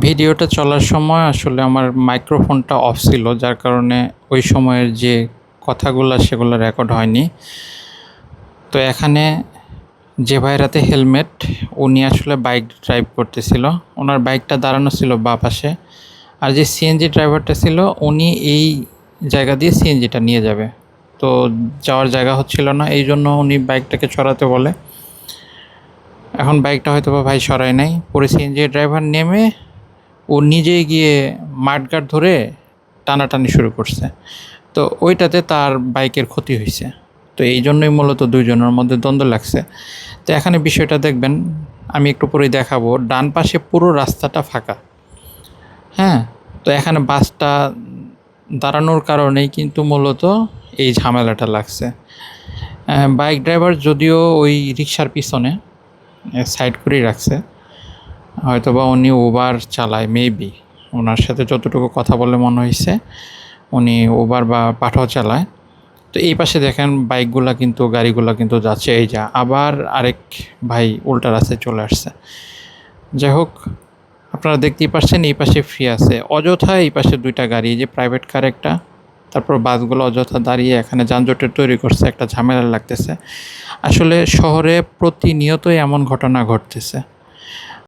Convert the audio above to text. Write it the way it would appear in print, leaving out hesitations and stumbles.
ভিডিওটা চলার সময় আসলে আমার মাইক্রোফোনটা অফ ছিল, যার কারণে ওই সময়ের যে কথাগুলো সেগুলো রেকর্ড হয়নি। তো এখানে যে ভাইরাতে হেলমেট, উনি আসলে বাইক ড্রাইভ করতেছিল। ওনার বাইকটা দাঁড়ানো ছিল বাঁ পাশে। আর যে সিএনজি ড্রাইভারটা ছিল, উনি এই জায়গা দিয়ে সিএনজিটা নিয়ে যাবে। তো যাওয়ার জায়গা হচ্ছিল না, এই জন্য উনি বাইকটাকে সরাতে বলে। এখন বাইকটা হয়তো বা ভাই সরায় নাই, পরে সিএনজি ড্রাইভার নেমে ও নিজেই গিয়ে মাঠগার্ড ধরে টানাটানি শুরু করছে। তো ওইটাতে তার বাইকের ক্ষতি হয়েছে। তো এই জন্যই মূলত দুইজনের মধ্যে দ্বন্দ্ব লাগছে। তো এখানে বিষয়টা দেখবেন, আমি একটু পরেই দেখাবো। ডান পাশে পুরো রাস্তাটা ফাঁকা, হ্যাঁ। তো এখানে বাসটা দাঁড়ানোর কারণেই কিন্তু মূলত এই ঝামেলাটা লাগছে। বাইক ড্রাইভার যদিও ওই রিক্সার পিছনে সাইড করেই রাখছে, হয়তোবা উনি উবার চালায় মেবি। ওনার সাথে যতটুকু কথা বলে মনে হয়েছে উনি উবার বা পাঠাও চালায়। তো এই পাশে দেখেন বাইকগুলা কিন্তু গাড়িগুলা কিন্তু যাচ্ছে, এই যা আবার আরেক ভাই উল্টা রাস্তায় চলে আসছে। যাই হোক, আপনারা দেখতেই পাচ্ছেন এই পাশে ফ্রি আছে, অযথা এই পাশে দুইটা গাড়ি, যে প্রাইভেট কার একটা, তারপর বাসগুলো অযথা দাঁড়িয়ে এখানে যানজটের তৈরি করছে, একটা ঝামেলা লাগতেছে। আসলে শহরে প্রতিনিয়তই এমন ঘটনা ঘটতেছে।